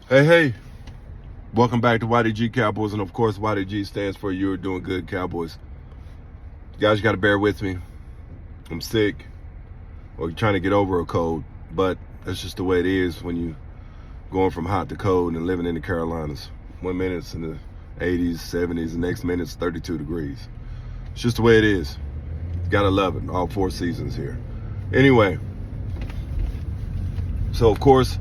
Hey, welcome back to YDG Cowboys, and of course, YDG stands for You're Doing Good Cowboys. Guys, you got to bear with me. I'm sick, or you're trying to get over a cold, but that's just the way it is when you going from hot to cold and living in the Carolinas. 1 minute it's in the 80s, 70s, the next minute it's 32 degrees. It's just the way it is. You got to love it, all 4 seasons here. Anyway, so of course,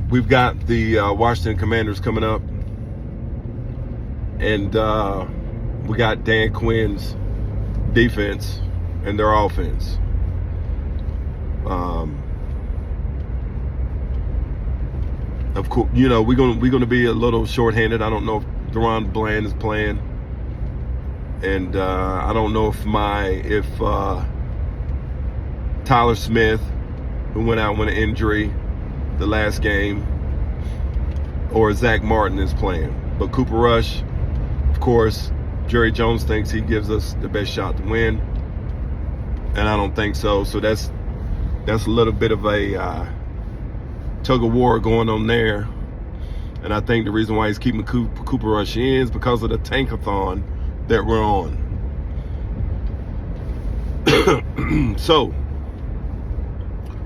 we've got the Washington Commanders coming up, and we got Dan Quinn's defense and their offense. Of course, you know we're gonna be a little shorthanded. I don't know if Deron Bland is playing, and I don't know if Tyler Smith, who went out with an injury the last game, or Zach Martin is playing. But Cooper Rush, of course, Jerry Jones thinks he gives us the best shot to win, and I don't think so. So that's a little bit of a tug of war going on there. And I think the reason why he's keeping Cooper Rush in is because of the tankathon that we're on. So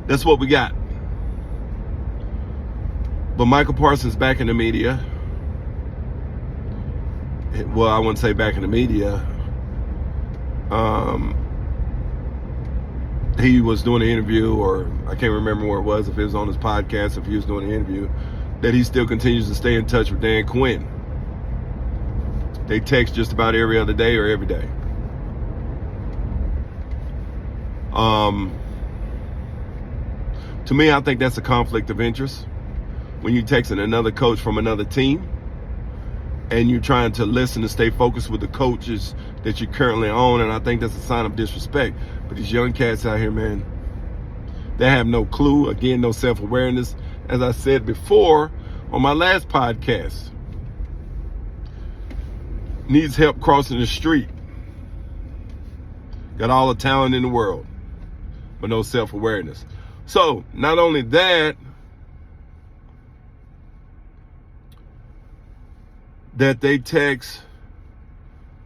that's what we got. But Michael Parsons back in the media. Well, I wouldn't say back in the media. He was doing an interview, or I can't remember where it was, if it was on his podcast, if he was doing an interview, that he still continues to stay in touch with Dan Quinn. They text just about every other day or every day. To me, I think that's a conflict of interest. When you're texting another coach from another team and you're trying to listen and stay focused with the coaches that you currently own, and I think that's a sign of disrespect. But these young cats out here, man, they have no clue. Again, no self-awareness. As I said before on my last podcast, needs help crossing the street. Got all the talent in the world, but no self-awareness. So, not only that they text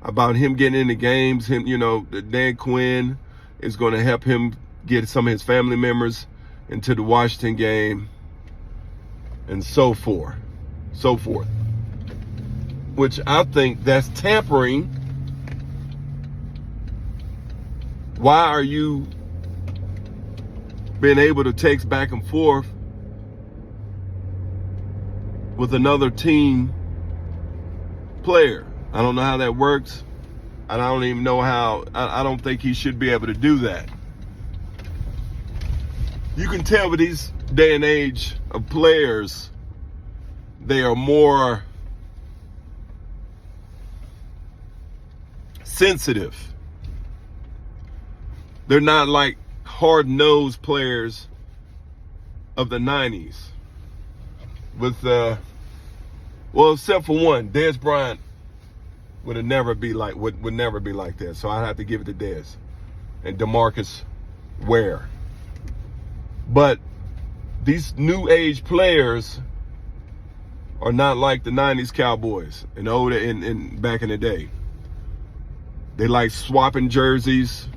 about him getting into games, that Dan Quinn is going to help him get some of his family members into the Washington game, and so forth. Which I think that's tampering. Why are you being able to text back and forth with another team player? I don't know how that works. And I don't even know how. I don't think he should be able to do that. You can tell with these day and age of players, they are more sensitive. They're not like hard-nosed players of the 90s. With except for one, Dez Bryant would never be like that. So I have to give it to Dez and DeMarcus Ware. But these new age players are not like the 90s Cowboys and older and back in the day. They like swapping jerseys,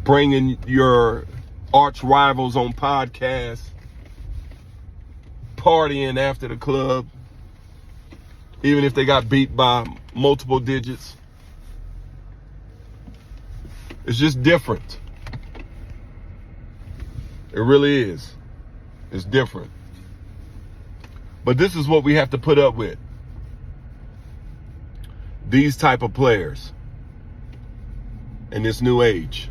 bringing your arch rivals on podcasts, partying after the club, even if they got beat by multiple digits. It's just different. It really is. It's different. But this is what we have to put up with. These type of players in this new age.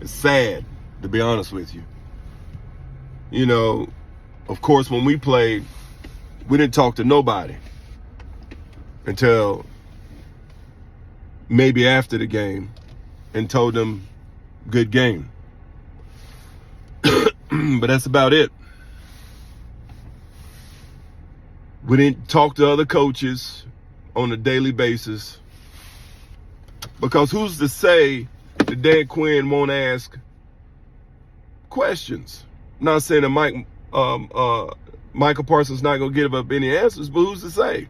It's sad, to be honest with you. Of course, when we played, we didn't talk to nobody until maybe after the game and told them good game. But that's about it. We didn't talk to other coaches on a daily basis, because who's to say that Dan Quinn won't ask questions. I'm not saying that Michael Parsons not going to give up any answers, but who's to say?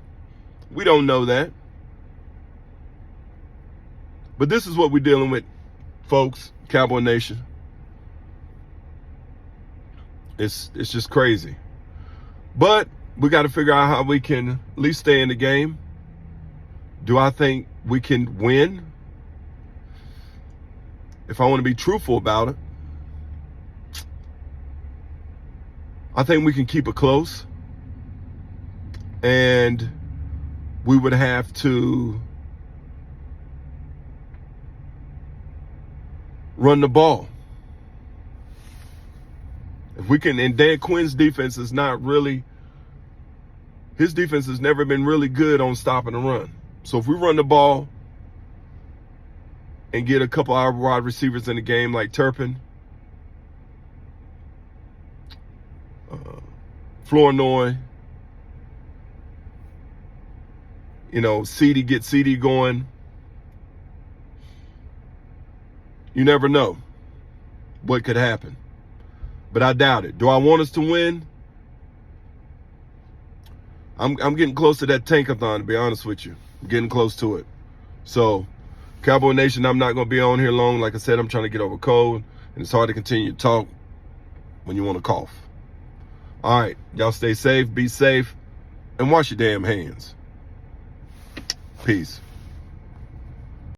We don't know that. But this is what we're dealing with, folks, Cowboy Nation. It's just crazy. But we got to figure out how we can at least stay in the game. Do I think we can win? If I want to be truthful about it, I think we can keep it close. And we would have to run the ball. If we can, and Dan Quinn's defense is not really, his defense has never been really good on stopping the run. So if we run the ball and get a couple of our wide receivers in the game like Turpin, Flournoy, get CD going. You never know what could happen. But I doubt it. Do I want us to win? I'm getting close to that tankathon, to be honest with you. I'm getting close to it. So, Cowboy Nation, I'm not going to be on here long. Like I said, I'm trying to get over cold, and it's hard to continue to talk when you want to cough. All right, y'all stay safe, be safe, and wash your damn hands. Peace.